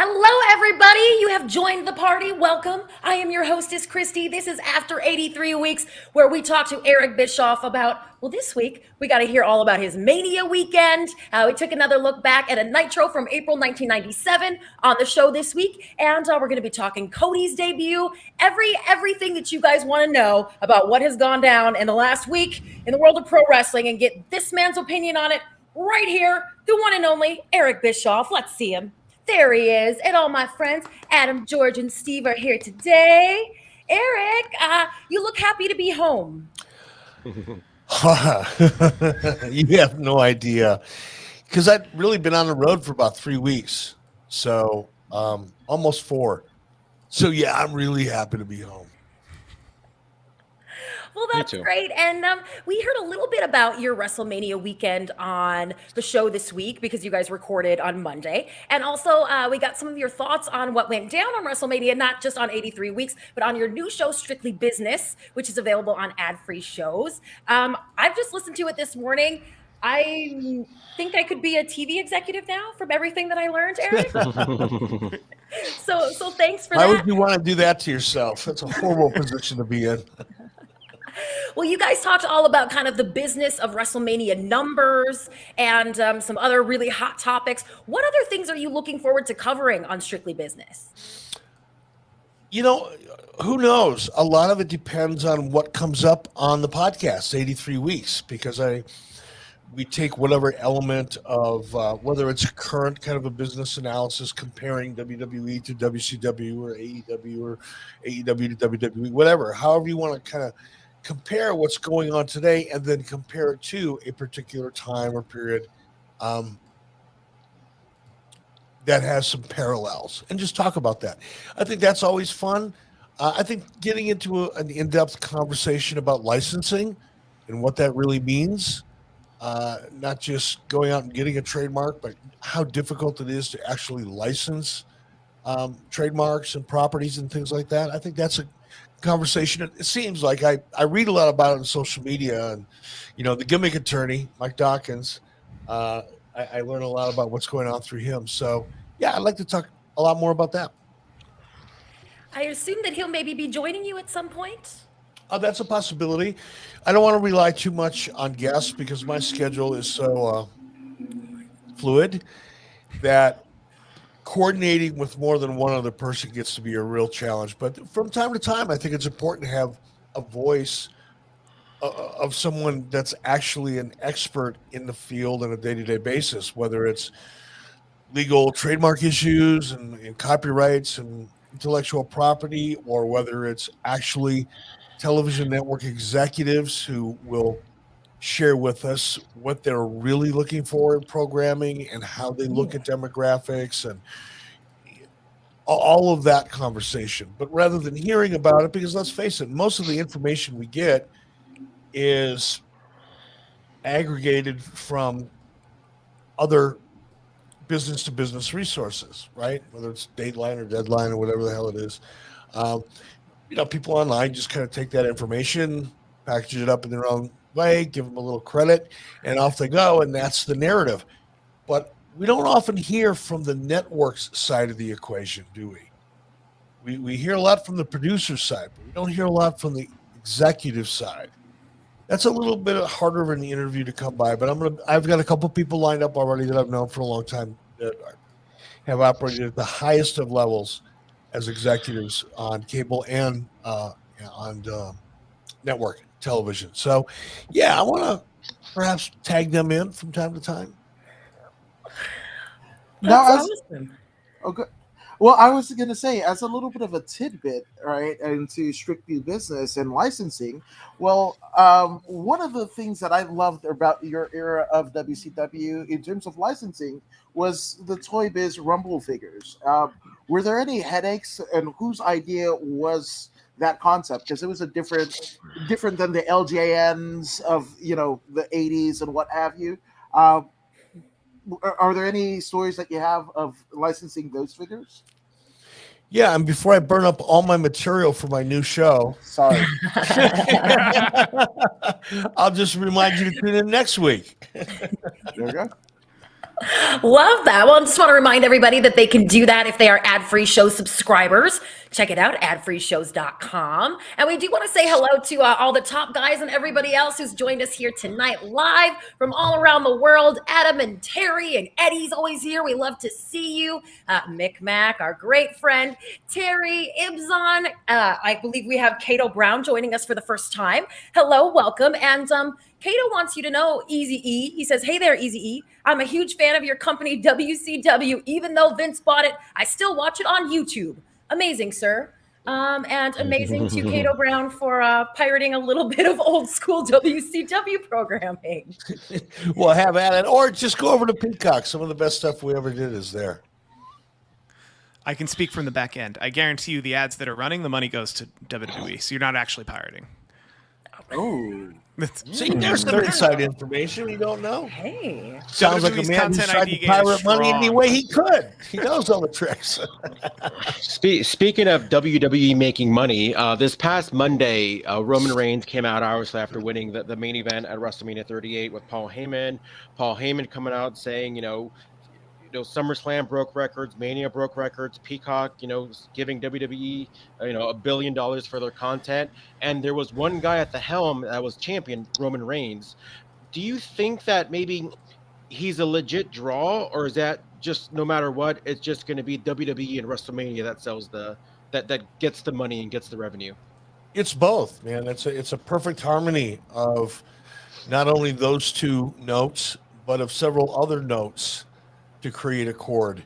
Hello, everybody. You have joined the party. Welcome. I am your hostess, Christy. This is After 83 Weeks, where we talk to Eric Bischoff about, well, this week, we got to hear all about his Mania weekend. We took another look back at a Nitro from April 1997 on the show this week. And we're going to be talking Cody's debut, everything that you guys want to know about what has gone down in the last week in the world of pro wrestling and get this man's opinion on it right here, the one and only Eric Bischoff. Let's see him. There he is. And all my friends, Adam, George, and Steve are here today. Eric, you look happy to be home. You have no idea. Because I've really been on the road for about 3 weeks. So almost 4. So, yeah, I'm really happy to be home. Well, that's great. And we heard a little bit about your WrestleMania weekend on the show this week because you guys recorded on Monday. And also, we got some of your thoughts on what went down on WrestleMania, not just on 83 Weeks, but on your new show, Strictly Business, which is available on ad-free shows. I've just listened to it this morning. I think I could be a TV executive now from everything that I learned, Eric. So thanks for that. Why would you want to do that to yourself? That's a horrible position to be in. Well, you guys talked all about kind of the business of WrestleMania numbers and some other really hot topics. What other things are you looking forward to covering on Strictly Business? You know, who knows? A lot of it depends on what comes up on the podcast, 83 Weeks, because we take whatever element of whether it's a current kind of a business analysis comparing WWE to WCW or AEW or AEW to WWE, whatever, however you want to kind of compare what's going on today and then compare it to a particular time or period that has some parallels and just talk about that. I think that's always fun. I think getting into an in-depth conversation about licensing and what that really means, not just going out and getting a trademark, but how difficult it is to actually license trademarks and properties and things like that. I think that's a conversation. It seems like I read a lot about it on social media, and the gimmick attorney Mike Dawkins, I learn a lot about what's going on through him. So yeah, I'd like to talk a lot more about that. I assume that he'll maybe be joining you at some point. That's a possibility. I don't want to rely too much on guests because my schedule is so fluid that coordinating with more than one other person gets to be a real challenge. But from time to time, I think it's important to have a voice of someone that's actually an expert in the field on a day-to-day basis, whether it's legal trademark issues and copyrights and intellectual property, or whether it's actually television network executives who will share with us what they're really looking for in programming and how they look at demographics and all of that conversation. But rather than hearing about it, because let's face it, most of the information we get is aggregated from other business to business resources, right? Whether it's Dateline or Deadline or whatever the hell it is. People online just kind of take that information, package it up in their own way, give them a little credit, and off they go, and that's the narrative. But we don't often hear from the network's side of the equation, do we? We hear a lot from the producer's side, but we don't hear a lot from the executive side. That's a little bit harder of an interview to come by, but I've got a couple people lined up already that I've known for a long time that have operated at the highest of levels as executives on cable and on network television. So, yeah, I want to perhaps tag them in from time to time. That's awesome. Okay. Well, I was going to say, as a little bit of a tidbit, right, into Strictly Business and licensing, well, one of the things that I loved about your era of WCW in terms of licensing was the Toy Biz Rumble figures. Were there any headaches, and whose idea was that concept? Because it was a different than the LJNs of the 80s and what have you. Are there any stories that you have of licensing those figures? Yeah, and before I burn up all my material for my new show, sorry, I'll just remind you to tune in next week. There you go. Love that. Well, I just want to remind everybody that they can do that if they are ad-free show subscribers. Check it out, adfreeshows.com. And we do want to say hello to all the top guys and everybody else who's joined us here tonight live from all around the world. Adam and Terry and Eddie's always here. We love to see you. Mick Mac, our great friend. Terry, Ibzon. I believe we have Cato Brown joining us for the first time. Hello, welcome. And Cato wants you to know, Easy E. He says, hey there, Easy E. I'm a huge fan of your company, WCW. Even though Vince bought it, I still watch it on YouTube. Amazing, sir. And amazing to Cato Brown for pirating a little bit of old school WCW programming. Well, have at it. Or just go over to Peacock. Some of the best stuff we ever did is there. I can speak from the back end. I guarantee you the ads that are running, the money goes to WWE. So you're not actually pirating. Oh. See, there's some inside information we don't know. Hey. Sounds like a WWE's man who Content tried ID to game is pirate money strong. any way he could. He knows all the tricks. Speaking of WWE making money, this past Monday, Roman Reigns came out hours after winning the main event at WrestleMania 38 with Paul Heyman. Paul Heyman coming out saying, SummerSlam broke records, Mania broke records, Peacock, giving WWE, $1 billion for their content. And there was one guy at the helm that was champion, Roman Reigns. Do you think that maybe he's a legit draw, or is that just no matter what, it's just going to be WWE and WrestleMania that sells that gets the money and gets the revenue? It's both, man. It's a perfect harmony of not only those two notes, but of several other notes to create a chord.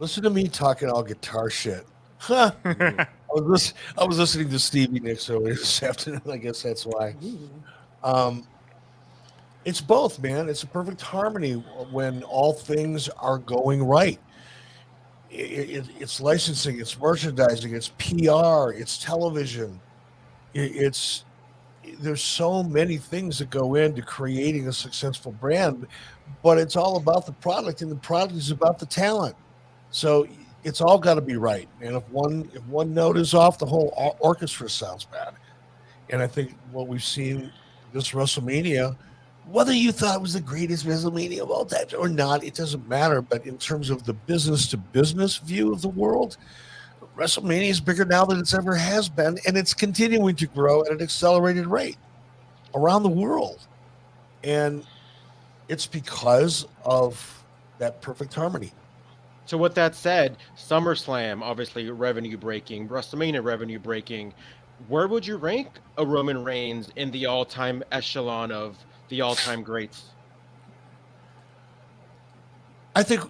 Listen to me talking all guitar shit. Huh. I was listening to Stevie Nicks earlier this afternoon. I guess that's why. It's both, man. It's a perfect harmony when all things are going right. It's licensing, it's merchandising, it's PR, it's television. There's so many things that go into creating a successful brand, but it's all about the product, and the product is about the talent. So it's all got to be right. And if one note is off, the whole orchestra sounds bad. And I think what we've seen this WrestleMania, whether you thought it was the greatest WrestleMania of all time or not, it doesn't matter. But in terms of the business to business view of the world, WrestleMania is bigger now than it's ever has been, and it's continuing to grow at an accelerated rate around the world. And it's because of that perfect harmony. So with that said, SummerSlam, obviously revenue breaking, WrestleMania revenue breaking. Where would you rank a Roman Reigns in the all-time echelon of the all-time greats? I think,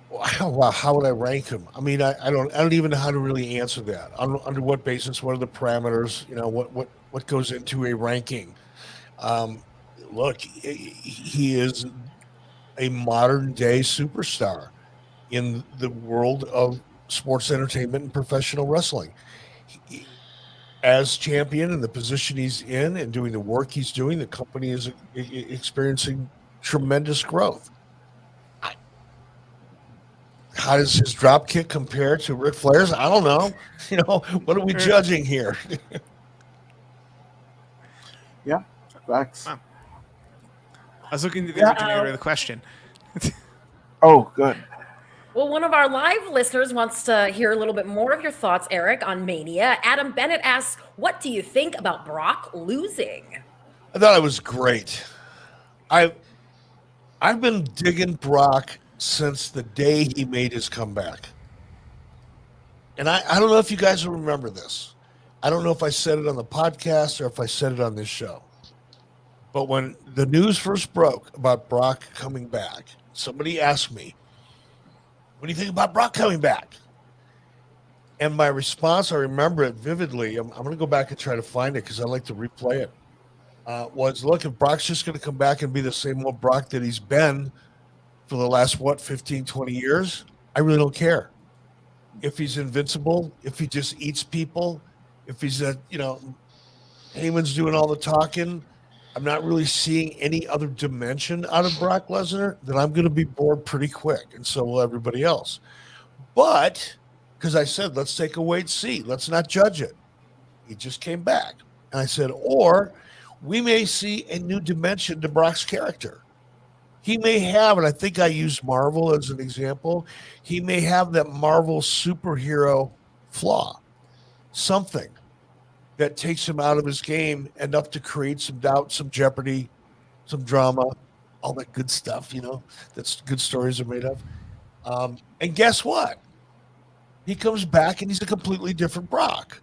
wow, how would I rank him? I mean, I don't even know how to really answer that. Under what basis? What are the parameters? What goes into a ranking? Look, he is a modern day superstar in the world of sports entertainment and professional wrestling. As champion in the position he's in and doing the work he's doing, the company is experiencing tremendous growth. How does his drop kick compare to Ric Flair's? I don't know. What are we judging here? Yeah, facts. Wow. I was looking to the originator of the question. Oh, good. Well, one of our live listeners wants to hear a little bit more of your thoughts, Eric, on Mania. Adam Bennett asks, what do you think about Brock losing? I thought it was great. I've been digging Brock since the day he made his comeback. And I don't know if you guys will remember this. I don't know if I said it on the podcast or if I said it on this show. But when the news first broke about Brock coming back, somebody asked me, what do you think about Brock coming back? And my response, I remember it vividly. I'm going to go back and try to find it because I like to replay it. Was, look, if Brock's just going to come back and be the same old Brock that he's been for the last, 15, 20 years, I really don't care. If he's invincible, if he just eats people, if he's, Heyman's doing all the talking, I'm not really seeing any other dimension out of Brock Lesnar, then I'm going to be bored pretty quick, and so will everybody else. But, because I said, let's take a wait and see. Let's not judge it. He just came back. And I said, or we may see a new dimension to Brock's character. he may have, and I think I used Marvel as an example, he may have that Marvel superhero flaw, something that takes him out of his game enough to create some doubt, some jeopardy, some drama, all that good stuff, that's good stories are made of. And guess what? He comes back and he's a completely different Brock.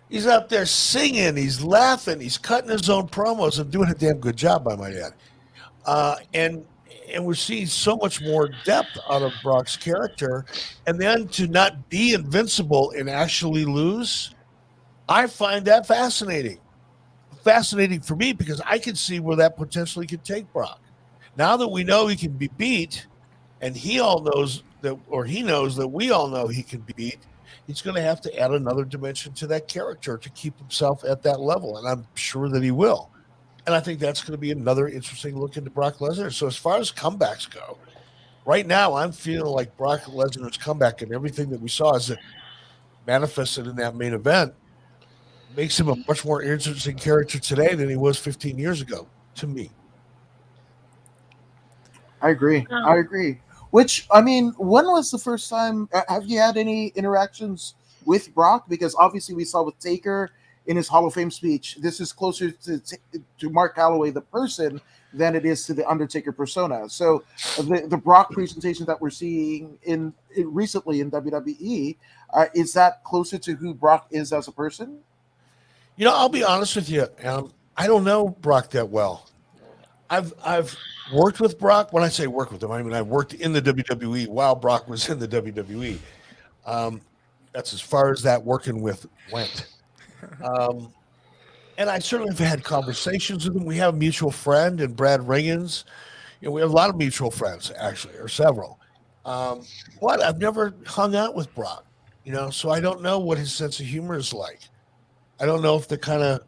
He's out there singing, he's laughing, he's cutting his own promos and doing a damn good job, I might add. And we're seeing so much more depth out of Brock's character. And then to not be invincible and actually lose, I find that fascinating. Fascinating for me because I can see where that potentially could take Brock. Now that we know he can be beat, and he knows that we all know he can be beat, he's going to have to add another dimension to that character to keep himself at that level. And I'm sure that he will. And I think that's going to be another interesting look into Brock Lesnar. So as far as comebacks go, right now I'm feeling like Brock Lesnar's comeback and everything that we saw as it manifested in that main event makes him a much more interesting character today than he was 15 years ago, to me. I agree. I agree. Which, I mean, when was the first time? Have you had any interactions with Brock? Because obviously we saw with Taker in his Hall of Fame speech, this is closer to Mark Calloway, the person, than it is to the Undertaker persona. So the Brock presentation that we're seeing recently in WWE, is that closer to who Brock is as a person? I'll be honest with you. I don't know Brock that well. I've worked with Brock. When I say work with him, I mean I worked in the WWE while Brock was in the WWE. That's as far as that working with went. And I certainly have had conversations with him. We have a mutual friend and Brad Riggins. We have a lot of mutual friends, actually, or several. But I've never hung out with Brock, so I don't know what his sense of humor is like. I don't know if the kind of,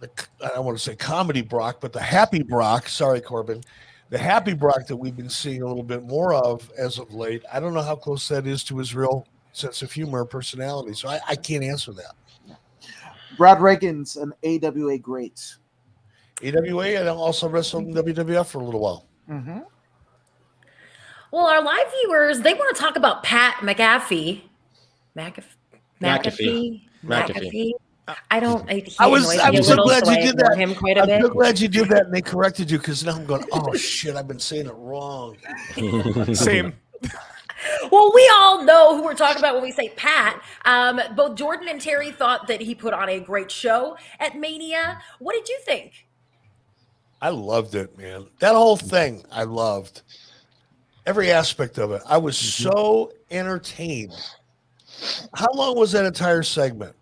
I don't want to say comedy Brock, but the happy Brock, sorry, Corbin, the happy Brock that we've been seeing a little bit more of as of late, I don't know how close that is to his real sense of humor or personality. So I can't answer that. Brad Riggins, an AWA great. AWA, and also wrestled in WWF for a little while. Mm-hmm. Well, our live viewers, they want to talk about Pat McAfee. McAfee. I was so glad you did that. Him quite a bit. I'm so glad you did that and they corrected you because now I'm going, oh shit, I've been saying it wrong. Same. Well, we all know who we're talking about when we say Pat. Both Jordan and Terry thought that he put on a great show at Mania. What did you think? I loved it, man. That whole thing, I loved. Every aspect of it. I was so entertained. How long was that entire segment?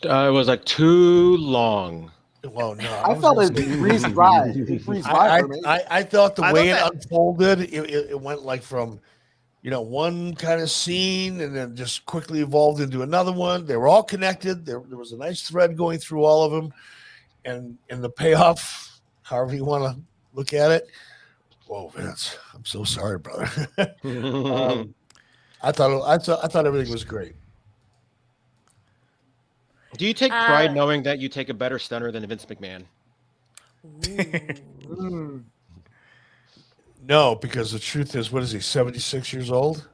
It was like too long. Well, no. I felt it breezed by. For me. I thought the way it unfolded, it went like from, one kind of scene and then just quickly evolved into another one. They were all connected. There was a nice thread going through all of them. And the payoff, however you want to look at it. Whoa, Vince, I'm so sorry, brother. I thought everything was great. Do you take pride knowing that you take a better stunner than Vince McMahon? No, because the truth is, what is he, 76 years old?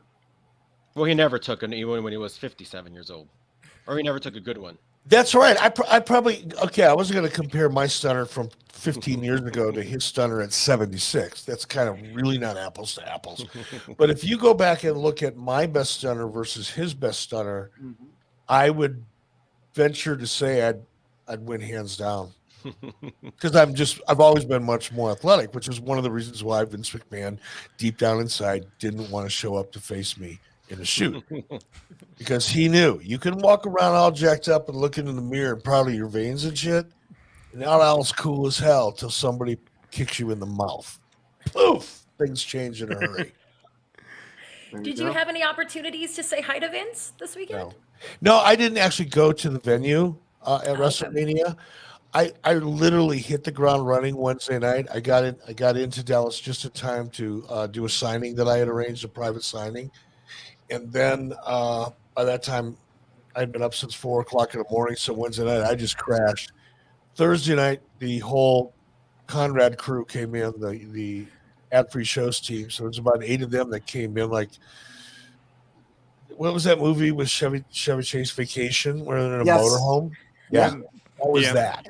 Well, he never took an even when he was 57 years old. Or he never took a good one. That's right. I probably, I wasn't going to compare my stunner from 15 years ago to his stunner at 76. That's kind of really not apples to apples. But if you go back and look at my best stunner versus his best stunner, I would venture to say I'd win hands down. Because I've always been much more athletic, which is one of the reasons why Vince McMahon, deep down inside, didn't want to show up to face me in a shoot. Because he knew you can walk around all jacked up and look into the mirror and proud of your veins and shit, and all else cool as hell till somebody kicks you in the mouth. Poof! Things change in a hurry. Did you have any opportunities to say hi to Vince this weekend? No, I didn't actually go to the venue at WrestleMania. I literally hit the ground running Wednesday night. I got into Dallas just in time to do a signing that I had arranged, a private signing. And then by that time, I'd been up since 4 o'clock in the morning. So Wednesday night, I just crashed. Thursday night, the whole Conrad crew came in, the ad-free shows team. So there's about 8 of them that came in. Like, what was that movie with Chevy Chase Vacation, where they're in a Yes. motorhome? Yeah. That was Yeah. that.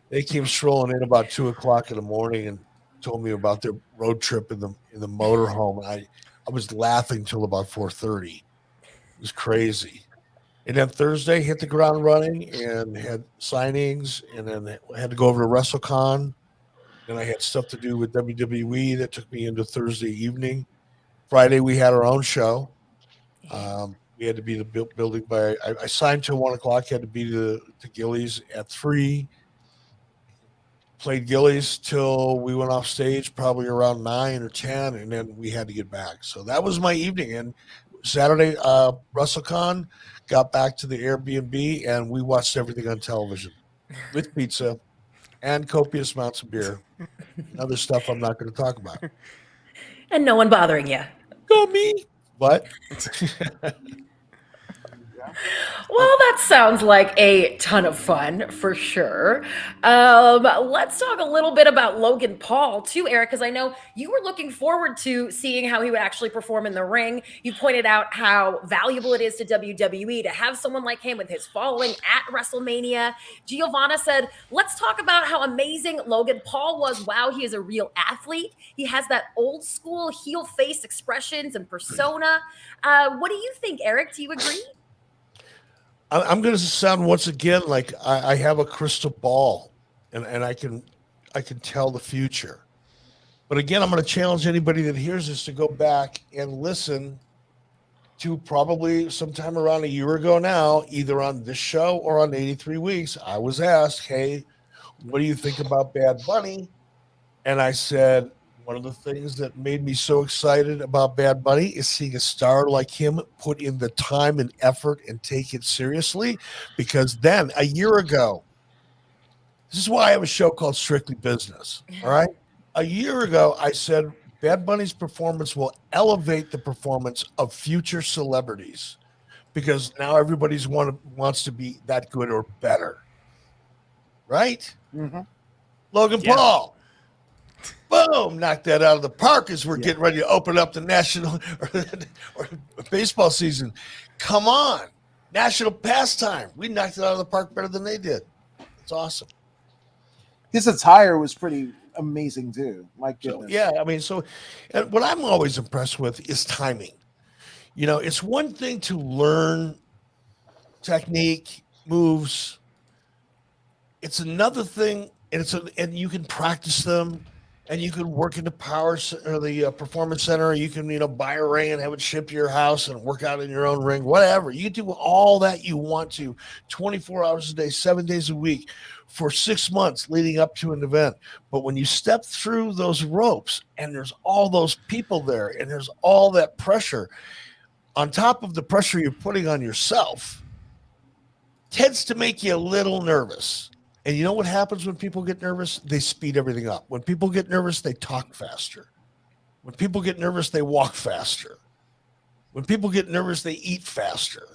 They came strolling in about 2:00 in the morning and told me about their road trip in the motorhome. And I was laughing till about 4:30. It was crazy. And then Thursday hit the ground running and had signings, and then had to go over to WrestleCon. Then I had stuff to do with WWE that took me into Thursday evening. Friday we had our own show. We had to be the building by. I signed till 1:00. Had to be to Gillies at 3. Played Gillies till we went off stage, probably around 9 or 10, and then we had to get back. So that was my evening. And Saturday, WrestleCon, got back to the Airbnb, and we watched everything on television with pizza and copious amounts of beer and other stuff I'm not going to talk about. And no one bothering you. Go me. What? Well, that sounds like a ton of fun for sure. Let's talk a little bit about Logan Paul too, Eric, because I know you were looking forward to seeing how he would actually perform in the ring. You pointed out how valuable it is to WWE to have someone like him with his following at WrestleMania. Giovanna said, let's talk about how amazing Logan Paul was. Wow, he is a real athlete. He has that old school heel face expressions and persona. What do you think, Eric? Do you agree? I'm going to sound once again like I have a crystal ball, and I can tell the future. But again, I'm going to challenge anybody that hears this to go back and listen to probably sometime around a year ago now, either on this show or on 83 Weeks. I was asked, hey, what do you think about Bad Bunny? And I said, one of the things that made me so excited about Bad Bunny is seeing a star like him put in the time and effort and take it seriously. Because then, a year ago, this is why I have a show called Strictly Business. All right. A year ago, I said Bad Bunny's performance will elevate the performance of future celebrities, because now everybody's wants to be that good or better. Right? Mm-hmm. Logan Yeah. Paul. Boom, knock that out of the park as we're getting ready to open up the national or baseball season. Come on. National pastime. We knocked it out of the park better than they did. It's awesome. His attire was pretty amazing too. My So, goodness. yeah, I mean, and what I'm always impressed with is timing. You know, it's one thing to learn technique, moves. It's another thing, and you can practice them. And you can work in the performance center. You can, buy a ring and have it shipped to your house and work out in your own ring, whatever. You can do all that you want to, 24 hours a day, 7 days a week, for 6 months leading up to an event. But when you step through those ropes and there's all those people there and there's all that pressure, on top of the pressure you're putting on yourself, tends to make you a little nervous. And you know what happens when people get nervous? They speed everything up. When people get nervous, they talk faster. When people get nervous, they walk faster. When people get nervous, they eat faster.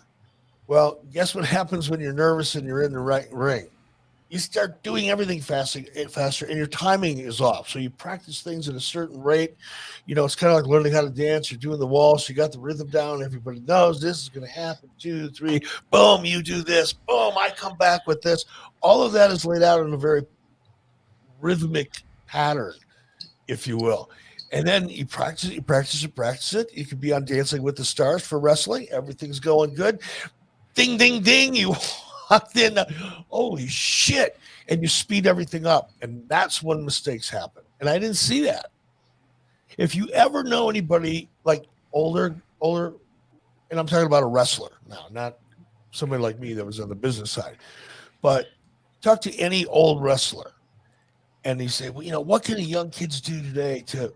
Well, guess what happens when you're nervous and you're in the right ring? You start doing everything faster, and your timing is off. So you practice things at a certain rate. It's kind of like learning how to dance. You're doing the waltz. You got the rhythm down. Everybody knows this is going to happen. 2, 3, boom, you do this. Boom, I come back with this. All of that is laid out in a very rhythmic pattern, if you will. And then you practice it. You could be on Dancing with the Stars for wrestling. Everything's going good. Ding, ding, ding. You walked in. Holy shit. And you speed everything up. And that's when mistakes happen. And I didn't see that. If you ever know anybody like older, and I'm talking about a wrestler now, not somebody like me that was on the business side, but talk to any old wrestler and they say, well, what can the young kids do today to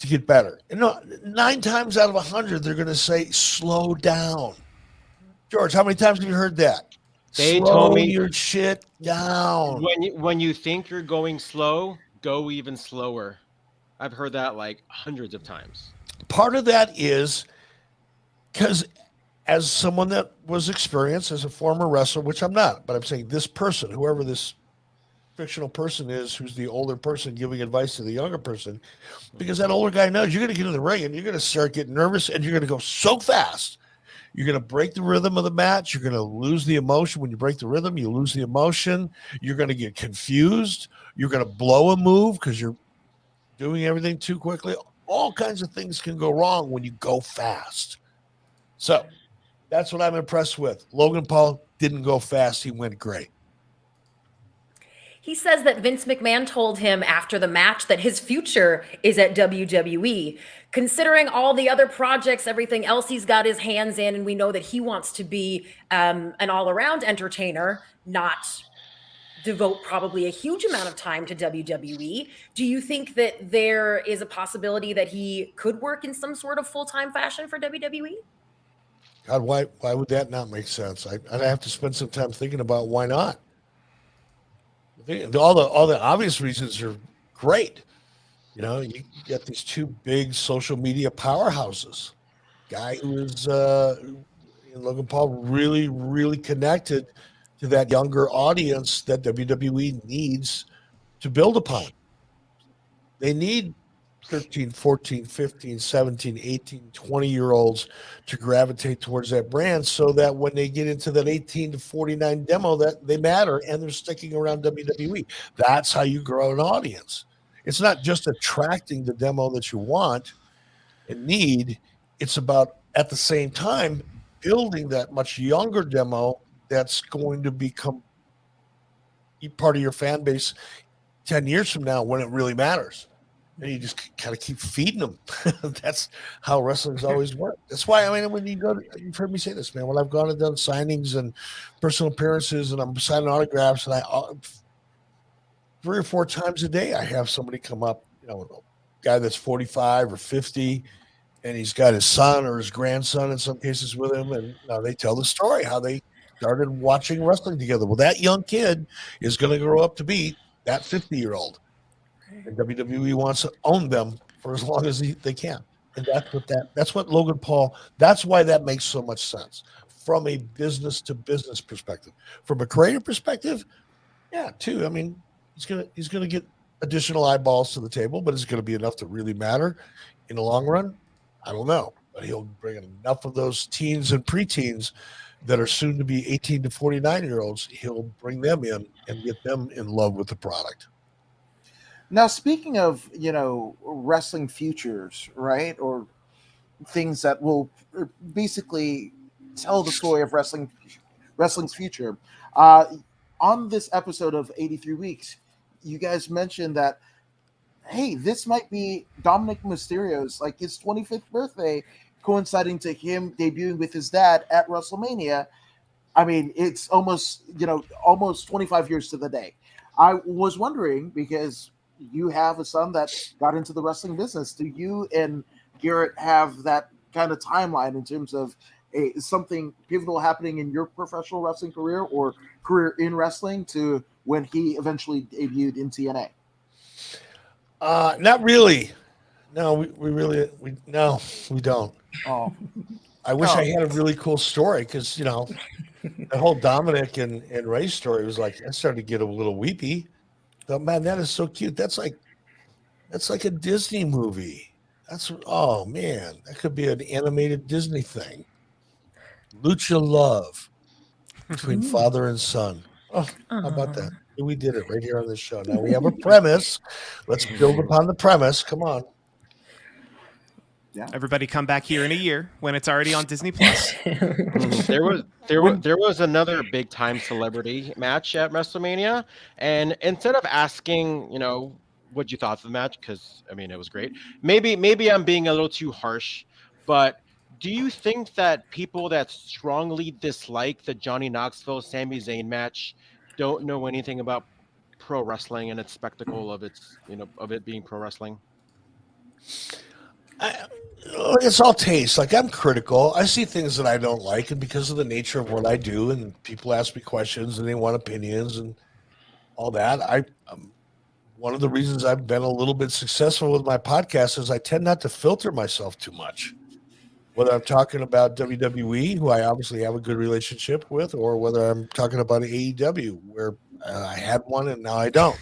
get better? And 9 times out of 100, they're going to say, slow down. George, how many times have you heard that? They Slow told me your shit down. when you think you're going slow, go even slower. I've heard that like hundreds of times. Part of that is because as someone that was experienced as a former wrestler, which I'm not, but I'm saying this person, whoever this fictional person is who's the older person giving advice to the younger person, because that older guy knows you're going to get in the ring and you're going to start getting nervous and you're going to go so fast. You're going to break the rhythm of the match. You're going to lose the emotion. When you break the rhythm, you lose the emotion. You're going to get confused. You're going to blow a move because you're doing everything too quickly. All kinds of things can go wrong when you go fast. So that's what I'm impressed with. Logan Paul didn't go fast. He went great. He says that Vince McMahon told him after the match that his future is at WWE. Considering all the other projects, everything else he's got his hands in, and we know that he wants to be an all-around entertainer, not devote probably a huge amount of time to WWE. Do you think that there is a possibility that he could work in some sort of full-time fashion for WWE? God, why would that not make sense? I'd have to spend some time thinking about why not. All the obvious reasons are great. You know, you get these two big social media powerhouses. Guy who is Logan Paul really, really connected to that younger audience that WWE needs to build upon. They need 13, 14, 15, 17, 18, 20-year-olds to gravitate towards that brand so that when they get into that 18 to 49 demo, that they matter and they're sticking around WWE. That's how you grow an audience. It's not just attracting the demo that you want and need. It's about, at the same time, building that much younger demo that's going to become part of your fan base 10 years from now when it really matters. And you just kind of keep feeding them. That's how wrestling's always worked. That's why, I mean, when you go to, you've heard me say this, man, when I've gone and done signings and personal appearances and I'm signing autographs, and 3 or 4 times a day, I have somebody come up, you know, a guy that's 45 or 50, and he's got his son or his grandson in some cases with him. And now they tell the story, how they started watching wrestling together. Well, that young kid is going to grow up to be that 50-year-old. And WWE wants to own them for as long as they can. And that's what Logan Paul, that's why that makes so much sense from a business to business perspective. From a creative perspective, yeah, too. I mean, he's gonna get additional eyeballs to the table, but it's gonna be enough to really matter in the long run. I don't know. But he'll bring enough of those teens and preteens that are soon to be 18 to 49-year-olds, he'll bring them in and get them in love with the product. Now, speaking of, you know, wrestling futures, right, or things that will basically tell the story of wrestling's future, on this episode of 83 Weeks, you guys mentioned that, hey, this might be Dominic Mysterio's, like, his 25th birthday, coinciding to him debuting with his dad at WrestleMania. I mean, it's almost 25 years to the day. I was wondering, because you have a son that got into the wrestling business. Do you and Garrett have that kind of timeline in terms of something pivotal happening in your professional wrestling career or career in wrestling to when he eventually debuted in TNA? Not really. No, we don't. Oh, I wish I had a really cool story, because, you know, the whole Dominic and Ray story was like, I started to get a little weepy. Thought, man, that is so cute. That's like a Disney movie. Oh man, that could be an animated Disney thing. Lucha love between father and son. Oh, how about that? We did it right here on this show. Now we have a premise. Let's build upon the premise. Come on. yeah. Everybody come back here in a year when it's already on Disney Plus. There was another big time celebrity match at WrestleMania, and instead of asking, you know, what you thought of the match, because I mean it was great. Maybe I'm being a little too harsh, but do you think that people that strongly dislike the Johnny Knoxville Sami Zayn match don't know anything about pro wrestling and its spectacle of it being pro wrestling? It's all taste. Like, I'm critical. I see things that I don't like, and because of the nature of what I do, and people ask me questions and they want opinions and all that, one of the reasons I've been a little bit successful with my podcast is I tend not to filter myself too much. Whether I'm talking about WWE, who I obviously have a good relationship with, or whether I'm talking about AEW, where I had one and now I don't.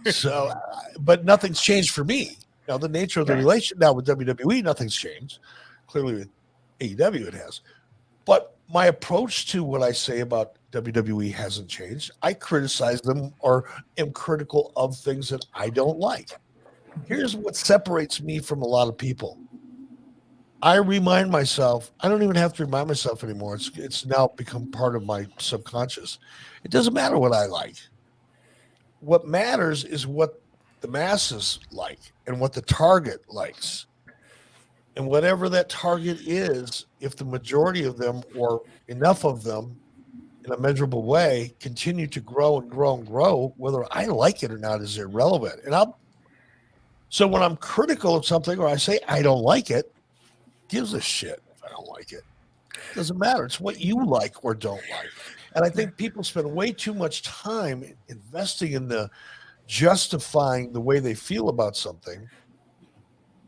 So, but nothing's changed for me. Now, the nature of the relation now with WWE, nothing's changed. Clearly with AEW it has. But my approach to what I say about WWE hasn't changed. I criticize them or am critical of things that I don't like. Here's what separates me from a lot of people. I remind myself, I don't even have to remind myself anymore. It's now become part of my subconscious. It doesn't matter what I like. What matters is what the masses like and what the target likes. And whatever that target is, if the majority of them or enough of them in a measurable way continue to grow and grow and grow, whether I like it or not is irrelevant. So when I'm critical of something or I say I don't like it, gives a shit if I don't like it. It doesn't matter. It's what you like or don't like. And I think people spend way too much time investing in the justifying the way they feel about something.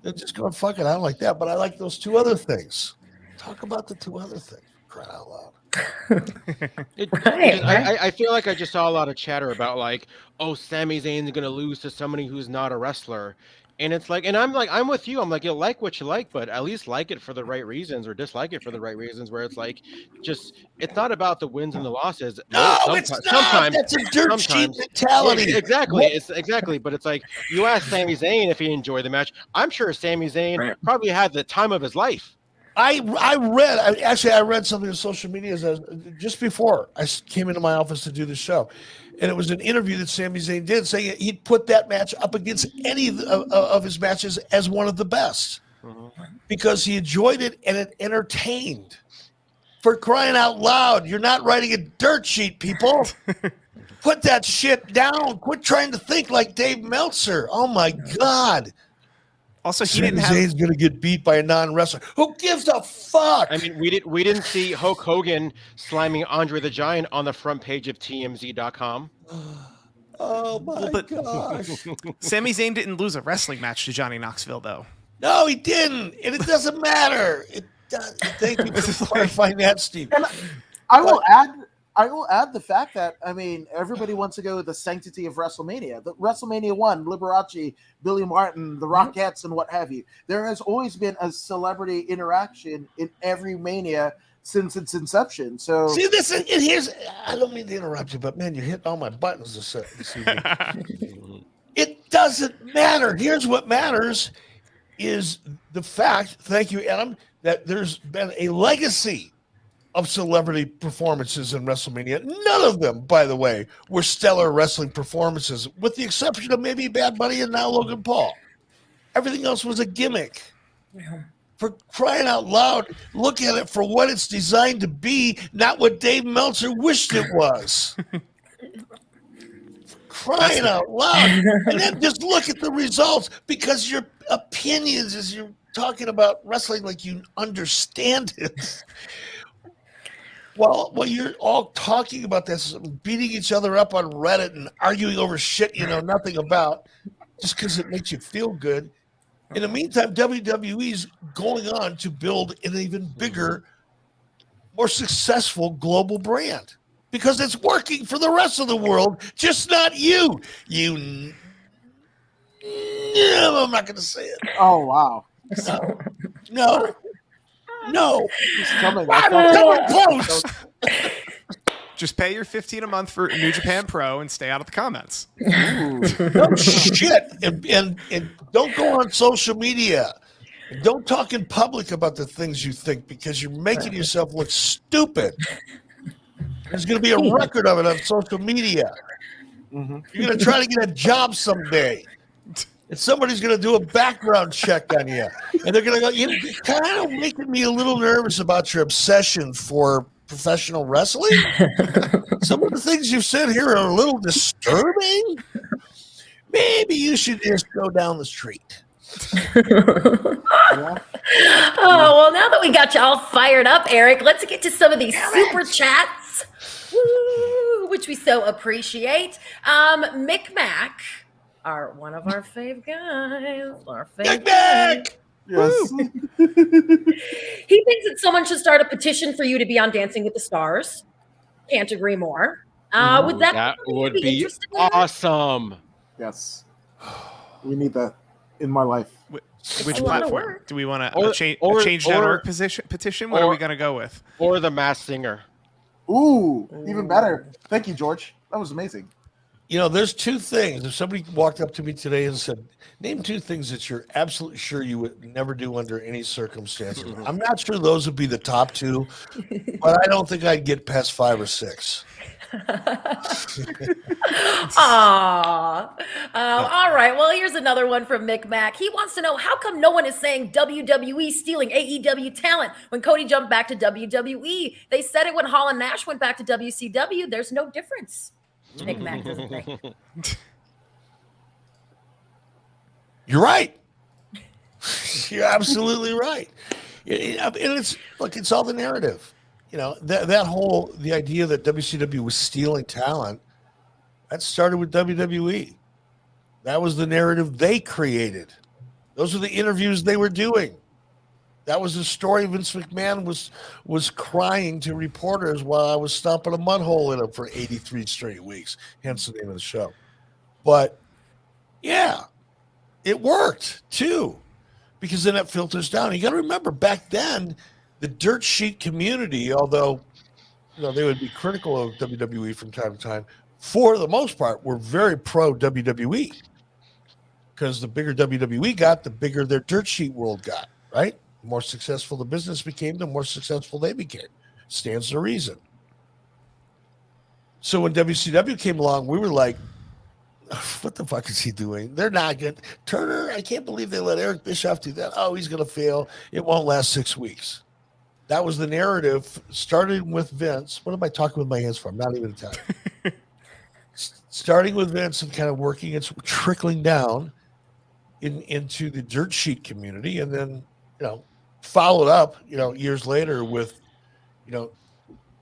They're just going, fuck it, I don't like that, but I like those two other things. Talk about the two other things. Cry out loud. I feel like I just saw a lot of chatter about like, oh, Sami Zayn's going to lose to somebody who's not a wrestler. And it's like, and I'm with you. I'm like, you like what you like, but at least like it for the right reasons or dislike it for the right reasons, where it's like, it's not about the wins and the losses. No, it's not. Sometimes that's a dirt sheet mentality. Yeah, exactly. It's exactly. But it's like, you ask Sami Zayn if he enjoyed the match. I'm sure Sami Zayn probably had the time of his life. I read something on social media just before I came into my office to do the show. And it was an interview that Sami Zayn did saying he'd put that match up against any of his matches as one of the best because he enjoyed it and it entertained. For crying out loud, you're not writing a dirt sheet, people. Put that shit down. Quit trying to think like Dave Meltzer. Oh, my God. Also, Sami Zayn's going to get beat by a non-wrestler. Who gives a fuck? I mean, we didn't see Hulk Hogan slamming Andre the Giant on the front page of TMZ.com. Oh, my gosh. Sami Zayn didn't lose a wrestling match to Johnny Knoxville, though. No, he didn't. And it doesn't matter. It does. Thank you for clarifying that, Steve. And I will add the fact that, I mean, everybody wants to go with the sanctity of WrestleMania. The WrestleMania 1, Liberace, Billy Martin, the Rockettes, and what have you. There has always been a celebrity interaction in every Mania since its inception. So see, I don't mean to interrupt you, but man, you're hitting all my buttons this evening. It doesn't matter. Here's what matters is the fact, thank you, Adam, that there's been a legacy of celebrity performances in WrestleMania. None of them, by the way, were stellar wrestling performances, with the exception of maybe Bad Bunny and now Logan Paul. Everything else was a gimmick. Yeah. For crying out loud, look at it for what it's designed to be, not what Dave Meltzer wished it was. Crying out loud. And then just look at the results, because your opinions as you're talking about wrestling like you understand it. Well, you're all talking about this, beating each other up on Reddit and arguing over shit you know nothing about, just because it makes you feel good. In the meantime, WWE's going on to build an even bigger, more successful global brand, because it's working for the rest of the world, just not you. I'm not going to say it. oh wow. No. He's coming. Coming close. Just pay your $15 a month for New Japan Pro and stay out of the comments. No shit. And don't go on social media. And don't talk in public about the things you think, because you're making yourself look stupid. There's going to be a record of it on social media. Mm-hmm. You're going to try to get a job someday. And somebody's going to do a background check on you. And they're going to go, you're kind of making me a little nervous about your obsession for professional wrestling. Some of the things you've said here are a little disturbing. Maybe you should just go down the street. Oh, well, now that we got you all fired up, Eric, let's get to some of these super chats, which we so appreciate. Mcmac, one of our fave guys, Mcmac! Yes. He thinks that someone should start a petition for you to be on Dancing with the Stars. Can't agree more. Would that That be would be interesting in that? awesome. Yes. We need that in my life. Which a lot of platform? work. Do we want Or- a or- change.org or- petition? What are we or- going to go with? Or the Masked Singer. Ooh, even better. Thank you, George. That was amazing. You know, there's two things. If somebody walked up to me today and said, name two things that you're absolutely sure you would never do under any circumstances. I'm not sure those would be the top two, but I don't think I'd get past 5 or 6. Aw. All right. Well, here's another one from Mcmac. He wants to know, how come no one is saying WWE stealing AEW talent when Cody jumped back to WWE? They said it when Hall and Nash went back to WCW. There's no difference. Mcmac doesn't think. You're right. You're absolutely right. And it's all the narrative. You know, the idea that WCW was stealing talent, that started with WWE. That was the narrative they created. Those were the interviews they were doing. That was the story Vince McMahon was crying to reporters while I was stomping a mud hole in him for 83 straight weeks, hence the name of the show. But yeah, it worked too, because then it filters down. You got to remember, back then, the dirt sheet community, although they would be critical of WWE from time to time, for the most part, were very pro WWE, because the bigger WWE got, the bigger their dirt sheet world got, right? The more successful the business became, the more successful they became. Stands to reason. So when WCW came along, we were like, what the fuck is he doing? They're not good. Turner, I can't believe they let Eric Bischoff do that. Oh, he's going to fail. It won't last 6 weeks. That was the narrative, starting with Vince. What am I talking with my hands for? I'm not even Italian. Starting with Vince and kind of working, it's trickling down into the dirt sheet community, and then, followed up, years later with,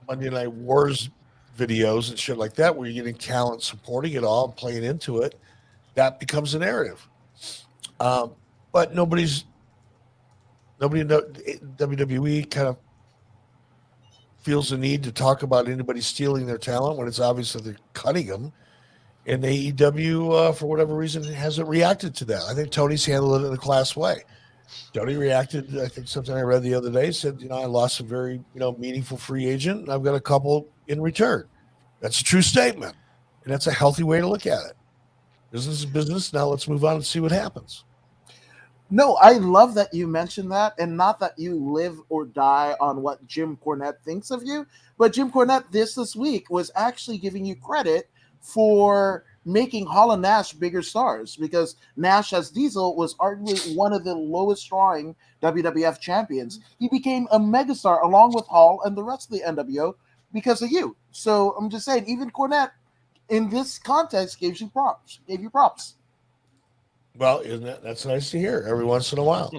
Monday Night Wars videos and shit like that, where you're getting talent supporting it all and playing into it. That becomes a narrative. But nobody in WWE kind of feels the need to talk about anybody stealing their talent when it's obvious that they're cutting them. And AEW, for whatever reason, hasn't reacted to that. I think Tony's handled it in a class way. Tony reacted, I think something I read the other day, said, I lost a very, meaningful free agent, and I've got a couple in return. That's a true statement. And that's a healthy way to look at it. Business is business. Now let's move on and see what happens. No, I love that you mentioned that, and not that you live or die on what Jim Cornette thinks of you, but Jim Cornette this week was actually giving you credit for making Hall and Nash bigger stars, because Nash as Diesel was arguably one of the lowest drawing WWF champions. He became a megastar along with Hall and the rest of the NWO because of you. So I'm just saying, even Cornette in this context gave you props. Well, that's nice to hear every once in a while.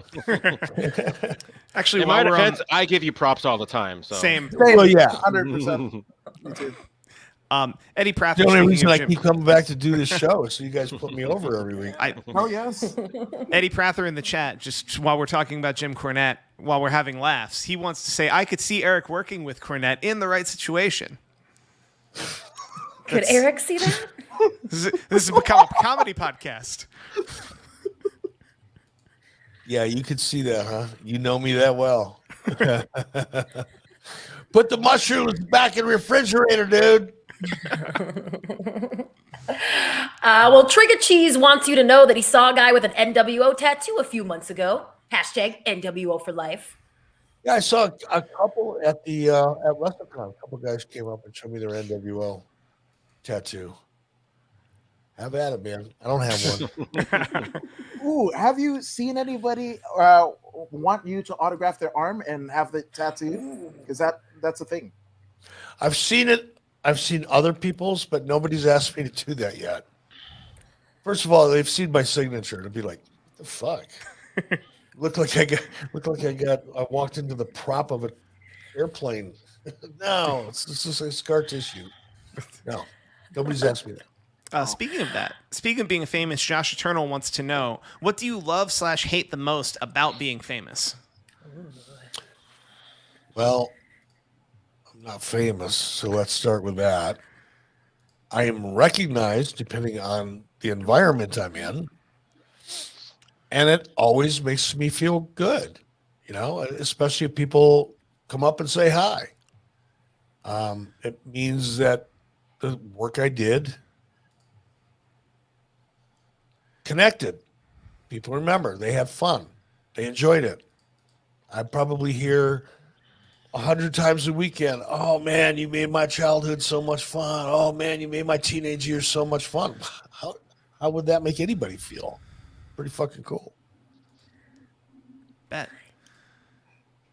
Actually, in my defense, I give you props all the time. So. Same. Well, yeah. 100%. Me too. Eddie Prather. The only reason I keep coming back to do this show is so you guys put me over every week. Oh, yes. Eddie Prather in the chat, just while we're talking about Jim Cornette, while we're having laughs, he wants to say, I could see Eric working with Cornette in the right situation. Could Eric see that? This has become a comedy podcast. Yeah, you could see that, huh? You know me that well. Put the mushrooms back in the refrigerator, dude. Well, Trigger Cheese wants you to know that he saw a guy with an NWO tattoo a few months ago. Hashtag NWO for life. Yeah, I saw a couple at the at WrestleCon. A couple guys came up and showed me their NWO tattoo. Have at it, man. I don't have one. Ooh, have you seen anybody want you to autograph their arm and have the tattoo? Because that's a thing. I've seen it. I've seen other people's, but nobody's asked me to do that yet. First of all, they've seen my signature. It'd be like, what the fuck? I walked into the prop of an airplane. No, it's just like scar tissue. No, nobody's asked me that. Speaking of being famous, Josh Eternal wants to know, what do you love / hate the most about being famous? Well, I'm not famous, so let's start with that. I am recognized depending on the environment I'm in. And it always makes me feel good, especially if people come up and say hi. It means that the work I did connected. People remember, they had fun, they enjoyed it. I probably hear 100 times a weekend, oh man, you made my childhood so much fun. Oh man, you made my teenage years so much fun. How would that make anybody feel? Pretty fucking cool. Bet.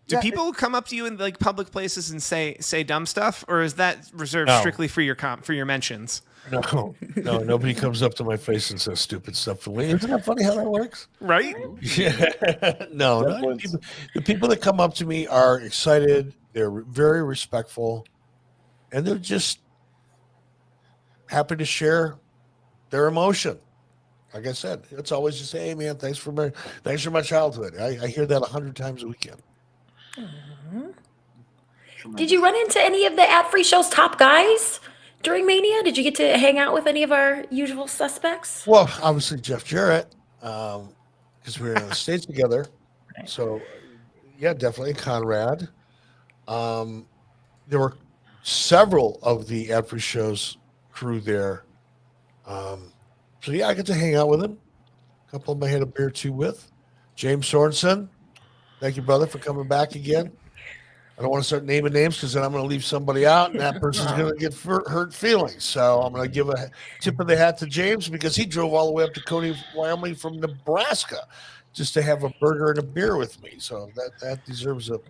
Do people come up to you in like public places and say dumb stuff, or is that reserved strictly for your mentions? No, nobody comes up to my face and says stupid stuff for me. Isn't that funny how that works? Right? Yeah. No. The people that come up to me are excited. They're very respectful, and they're just happy to share their emotion. Like I said, it's always just, hey man, thanks for my childhood. I hear that 100 times a weekend. Did you run into any of the ad-free show's top guys during Mania? Did you get to hang out with any of our usual suspects? Well, obviously Jeff Jarrett, because we were in the States together. So, yeah, definitely Conrad. There were several of the ad-free show's crew there. So, yeah, I get to hang out with him. A couple of them I had a beer or two with. James Sorensen, thank you, brother, for coming back again. I don't want to start naming names because then I'm going to leave somebody out and that person's going to get hurt feelings. So I'm going to give a tip of the hat to James because he drove all the way up to Cody, Wyoming from Nebraska just to have a burger and a beer with me. So that deserves a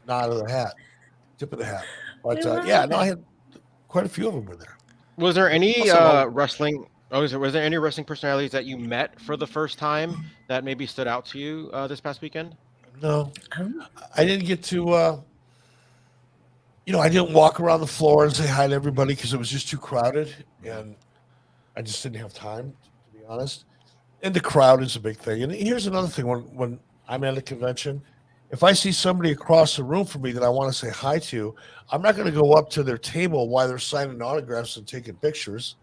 nod of the hat, tip of the hat. But I had quite a few of them were there. Was there any wrestling? Was there any wrestling personalities that you met for the first time that maybe stood out to you this past weekend? No, I didn't get to, I didn't walk around the floor and say hi to everybody because it was just too crowded and I just didn't have time, to be honest. And the crowd is a big thing. And here's another thing. When I'm at a convention, if I see somebody across the room from me that I want to say hi to, I'm not going to go up to their table while they're signing autographs and taking pictures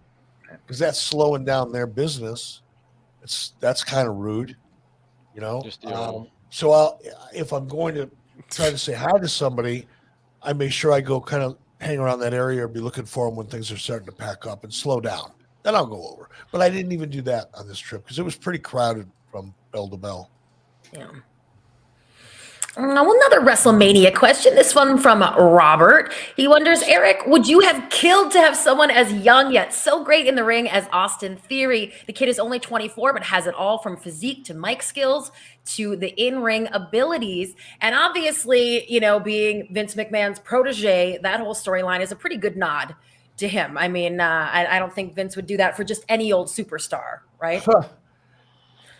because that's slowing down their business. That's kind of rude, So if I'm going to try to say hi to somebody, I make sure I go kind of hang around that area or be looking for them when things are starting to pack up and slow down. Then I'll go over. But I didn't even do that on this trip because it was pretty crowded from bell to bell. Yeah. Another WrestleMania question. This one from Robert. He wonders, Eric, would you have killed to have someone as young yet so great in the ring as Austin Theory? The kid is only 24, but has it all from physique to mic skills to the in-ring abilities. And obviously, being Vince McMahon's protege, that whole storyline is a pretty good nod to him. I mean, I don't think Vince would do that for just any old superstar, right?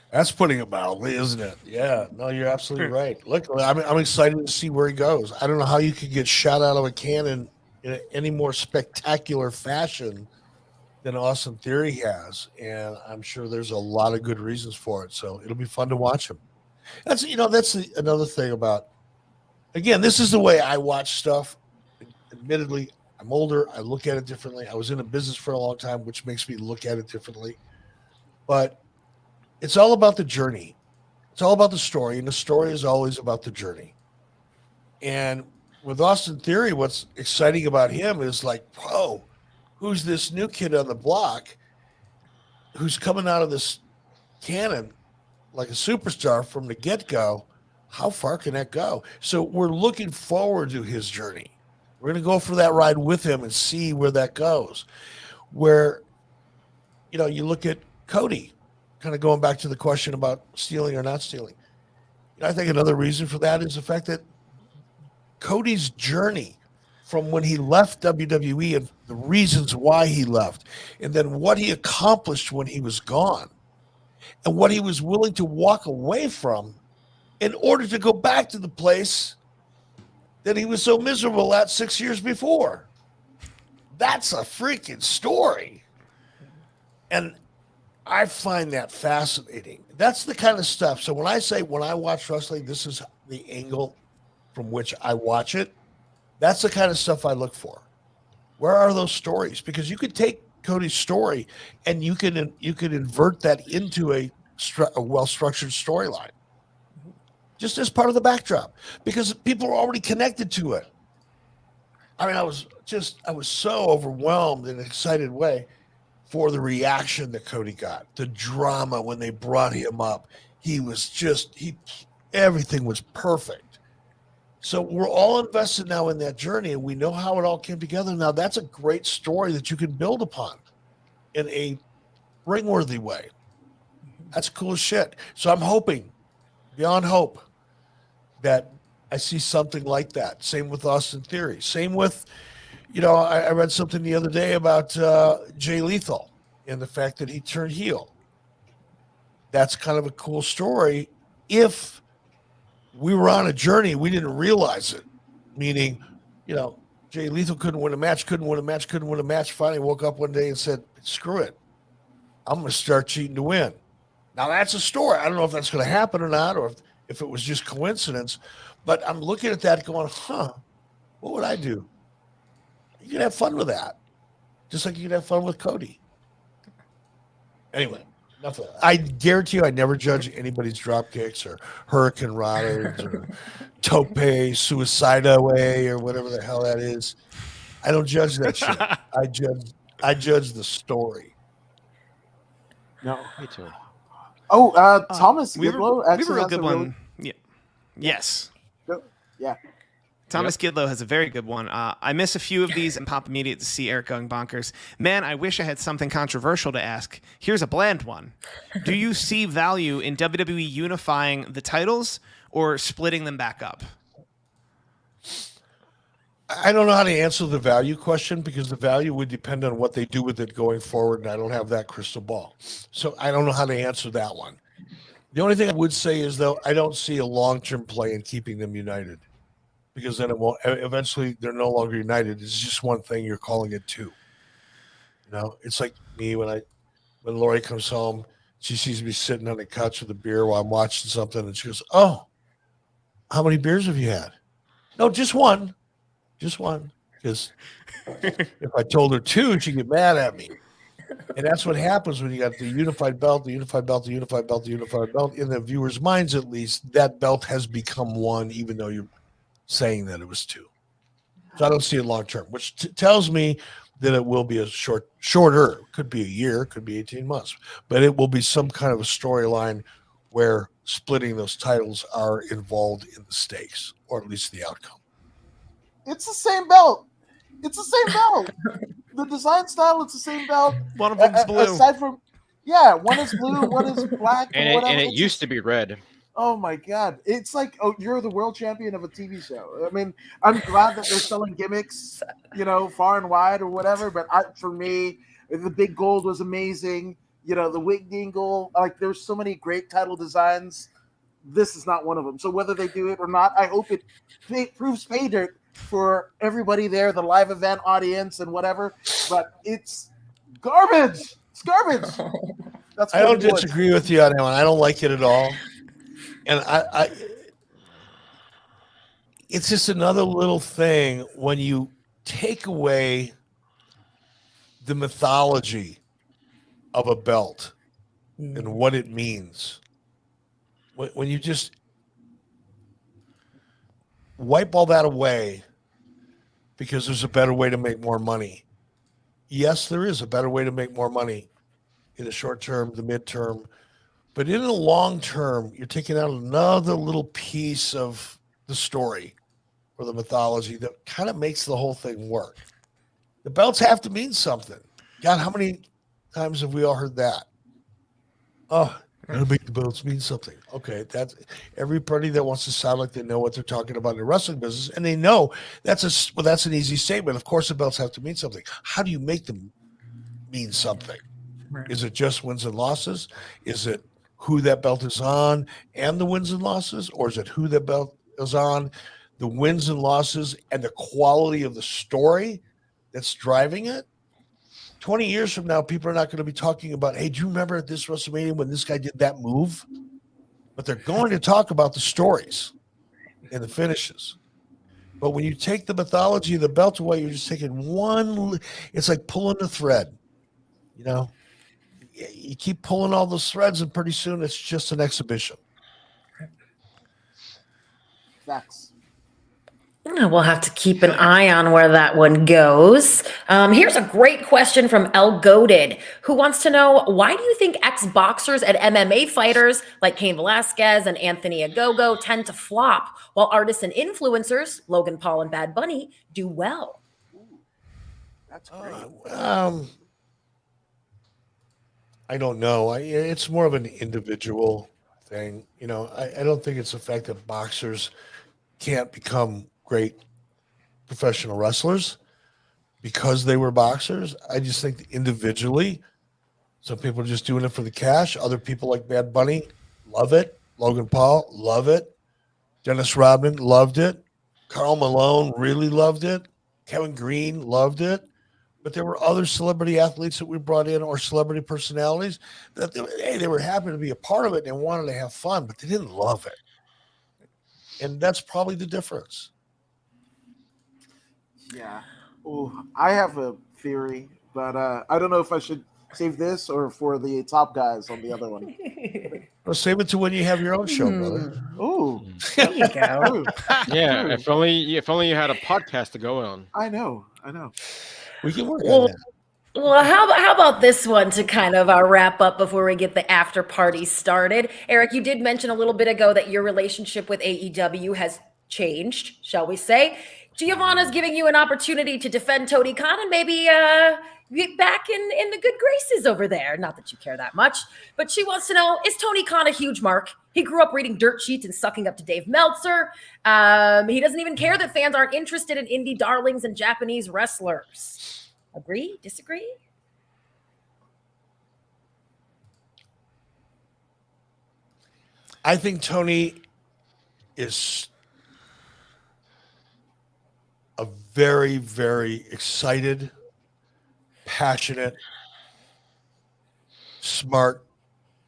That's putting it mildly, isn't it? Yeah, no, you're absolutely right. Look, I'm excited to see where he goes. I don't know how you could get shot out of a cannon in any more spectacular fashion than Austin Theory has, and I'm sure there's a lot of good reasons for it. So it'll be fun to watch him. That's another thing about. Again, this is the way I watch stuff. Admittedly, I'm older. I look at it differently. I was in a business for a long time, which makes me look at it differently. But it's all about the journey. It's all about the story, and the story is always about the journey. And with Austin Theory, what's exciting about him is like, whoa, who's this new kid on the block who's coming out of this cannon like a superstar from the get-go? How far can that go? So we're looking forward to his journey. We're going to go for that ride with him and see where that goes. Where, you look at Cody, kind of going back to the question about stealing or not stealing. I think another reason for that is the fact that Cody's journey from when he left WWE and the reasons why he left, and then what he accomplished when he was gone, and what he was willing to walk away from in order to go back to the place that he was so miserable at 6 years before. That's a freaking story. And I find that fascinating. That's the kind of stuff. So when I watch wrestling, this is the angle from which I watch it. That's the kind of stuff I look for. Where are those stories? Because you could take Cody's story and you can invert that into a well-structured storyline, just as part of the backdrop, because people are already connected to it. I mean, I was so overwhelmed in an excited way for the reaction that Cody got, the drama when they brought him up. Everything was perfect. So we're all invested now in that journey, and we know how it all came together. Now that's a great story that you can build upon in a ring-worthy way. That's cool as shit. So I'm hoping, beyond hope, that I see something like that. Same with Austin Theory. Same with, I read something the other day about Jay Lethal and the fact that he turned heel. That's kind of a cool story. If we were on a journey, we didn't realize it. Meaning, Jay Lethal couldn't win a match. Finally woke up one day and said, screw it. I'm going to start cheating to win. Now that's a story. I don't know if that's going to happen or not, or if it was just coincidence, but I'm looking at that going, what would I do? You can have fun with that. Just like you can have fun with Cody. Anyway, enough of that. I guarantee you I never judge anybody's drop kicks or hurricane rattles or tope, suicida way, or whatever the hell that is. I don't judge that shit. I judge the story. No, Me too. Oh, Thomas Gidlow we actually have a real has good a one. really- Yeah. Yes. Yeah. Thomas Gidlow has a very good one. I miss a few of these and pop immediate to see Eric going bonkers. Man, I wish I had something controversial to ask. Here's a bland one. Do you see value in WWE unifying the titles or splitting them back up? I don't know how to answer the value question because the value would depend on what they do with it going forward, and I don't have that crystal ball. So I don't know how to answer that one. The only thing I would say is, though, I don't see a long-term play in keeping them united because then it won't. Eventually, they're no longer united. It's just one thing. You're calling it two. It's like me when Lori comes home, she sees me sitting on the couch with a beer while I'm watching something, and she goes, "Oh, how many beers have you had?" No, just one. Just one, because if I told her two, she'd get mad at me. And that's what happens when you got the unified belt in the viewers' minds, at least. That belt has become one, even though you're saying that it was two. So I don't see it long term, which tells me that it will be a shorter. Could be a year, could be 18 months, but it will be some kind of a storyline where splitting those titles are involved in the stakes, or at least the outcome. It's the same belt. The design style, it's the same belt. One of them's blue. Aside from, one is blue, one is black, And it used to be red. Oh my God! It's like, you're the world champion of a TV show. I mean, I'm glad that they're selling gimmicks, far and wide or whatever. But for me, the big gold was amazing. The wig dingle. Like, there's so many great title designs. This is not one of them. So whether they do it or not, I hope it proves pay dirt for everybody there, the live event audience and whatever, but it's garbage. It's garbage. That's I don't disagree with you on that one. I don't like it at all. And I it's just another little thing when you take away the mythology of a belt and what it means. When you just wipe all that away because there's a better way to make more money. Yes, there is a better way to make more money in the short term, the midterm, but in the long term, you're taking out another little piece of the story or the mythology that kind of makes the whole thing work. The belts have to mean something. God, how many times have we all heard that? Oh, gotta make the belts mean something. Okay, that's everybody that wants to sound like they know what they're talking about in the wrestling business, and they know that's an easy statement. Of course, the belts have to mean something. How do you make them mean something? Right. Is it just wins and losses? Is it who that belt is on and the wins and losses, or is it who that belt is on, the wins and losses, and the quality of the story that's driving it? 20 years from now, people are not going to be talking about, hey, do you remember at this WrestleMania when this guy did that move? But they're going to talk about the stories and the finishes. But when you take the mythology of the belt away, you're just taking one. It's like pulling a thread. You know, you keep pulling all those threads, and pretty soon it's just an exhibition. Facts. We'll have to keep an eye on where that one goes. Here's a great question from El Goaded, who wants to know, why do you think ex-boxers and MMA fighters like Cain Velasquez and Anthony Ogogo tend to flop, while artists and influencers, Logan Paul and Bad Bunny, do well? That's great. I don't know. It's more of an individual thing. You know, I don't think it's the fact that boxers can't become great professional wrestlers because they were boxers. I just think that individually, some people are just doing it for the cash. Other people like Bad Bunny love it. Logan Paul love it. Dennis Rodman loved it. Karl Malone really loved it. Kevin Green loved it. But there were other celebrity athletes that we brought in, or celebrity personalities, that they were happy to be a part of it and they wanted to have fun, but they didn't love it. And that's probably the difference. Yeah. Oh, I have a theory, but I don't know if I should save this or for the top guys on the other one. Well, save it to when you have your own show, brother. Oh, There you go. Ooh, Yeah, if only you had a podcast to go on. I know. We can work Well, on that. Well, how about this one to kind of wrap up before we get the after party started? Eric, you did mention a little bit ago that your relationship with AEW has changed, shall we say. Giovanna's giving you an opportunity to defend Tony Khan and maybe get back in the good graces over there. Not that you care that much, but she wants to know, is Tony Khan a huge mark? He grew up reading dirt sheets and sucking up to Dave Meltzer. He doesn't even care that fans aren't interested in indie darlings and Japanese wrestlers. Agree? Disagree? I think Tony is a very, very excited, passionate, smart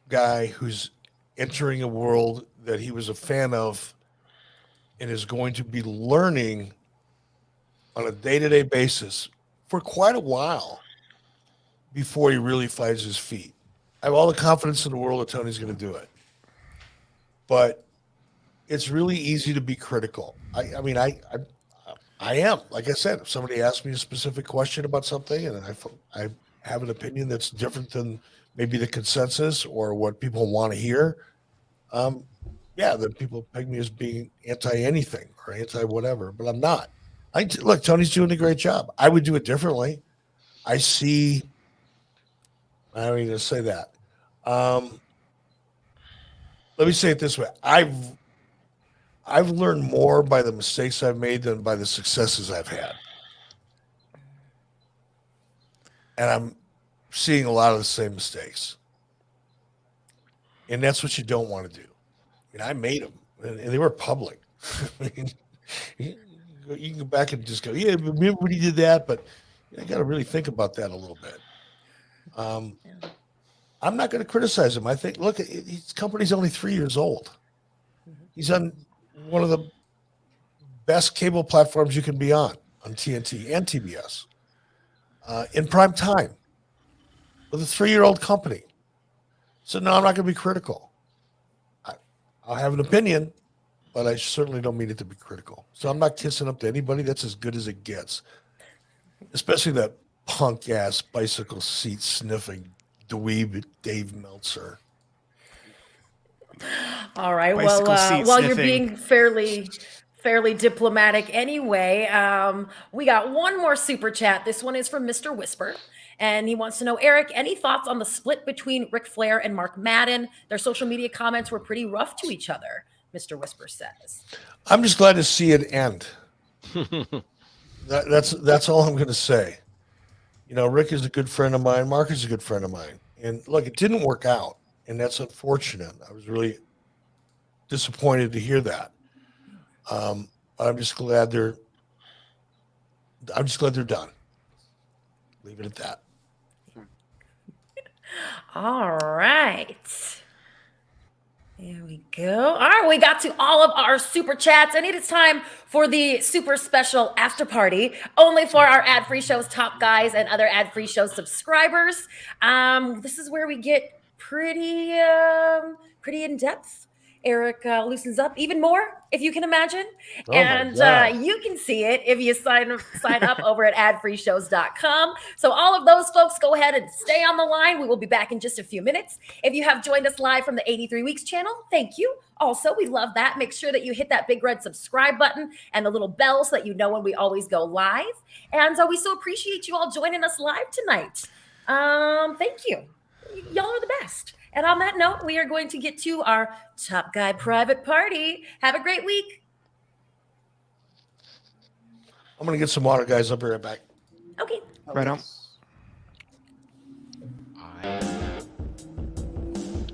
guy who's entering a world that he was a fan of and is going to be learning on a day-to-day basis for quite a while before he really finds his feet. I have all the confidence in the world that Tony's going to do it. But it's really easy to be critical. I am. Like I said, if somebody asks me a specific question about something and I have an opinion that's different than maybe the consensus or what people want to hear, then people peg me as being anti-anything or anti-whatever, but I'm not. Look, Tony's doing a great job. I would do it differently. I don't even gonna say that. Let me say it this way. I've learned more by the mistakes I've made than by the successes I've had. And I'm seeing a lot of the same mistakes. And that's what you don't want to do. I mean, I made them, and they were public. I mean, you can go back and just go, yeah, remember when he did that? But I got to really think about that a little bit. I'm not going to criticize him. I think, look, his company's only 3 years old. He's on one of the best cable platforms you can be on TNT and TBS, in prime time, with a 3-year-old company. So no, I'm not going to be critical. I'll have an opinion, but I certainly don't mean it to be critical. So I'm not kissing up to anybody. That's as good as it gets, especially that punk-ass bicycle seat sniffing dweeb Dave Meltzer. All right. Bicycle seat While you're sniffing. being fairly diplomatic anyway, we got one more super chat. This one is from Mr. Whisper. And he wants to know, Eric, any thoughts on the split between Ric Flair and Mark Madden? Their social media comments were pretty rough to each other, Mr. Whisper says. I'm just glad to see it end. That's all I'm going to say. You know, Rick is a good friend of mine. Mark is a good friend of mine. And look, it didn't work out, and that's unfortunate. I was really disappointed to hear that. I'm just glad they're done. Leave it at that. All right. There we go. All right, we got to all of our super chats, and it is time for the super special after party, only for our ad-free shows, top guys, and other ad-free show subscribers. This is where we get pretty in depth. Eric loosens up even more, if you can imagine. Oh my And God. you can see it if you sign up over at adfreeshows.com. So all of those folks, go ahead and stay on the line. We will be back in just a few minutes. If you have joined us live from the 83 Weeks channel, thank you. Also, we love that. Make sure that you hit that big red subscribe button and the little bell so that you know when we always go live. And we so appreciate you all joining us live tonight. Thank you. Y'all are the best. And on that note, we are going to get to our Top Guy private party. Have a great week. I'm going to get some water, guys. I'll be right back. Okay. Right on.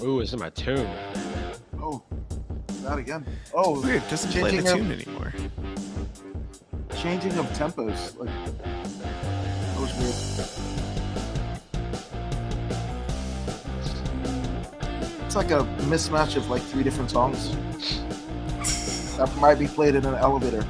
Ooh, it's in my tune. Oh, that again. Oh, Weird, it doesn't play the changing tune anymore. changing of tempos. Like, that was weird. It's like a mismatch of like 3 different songs that might be played in an elevator.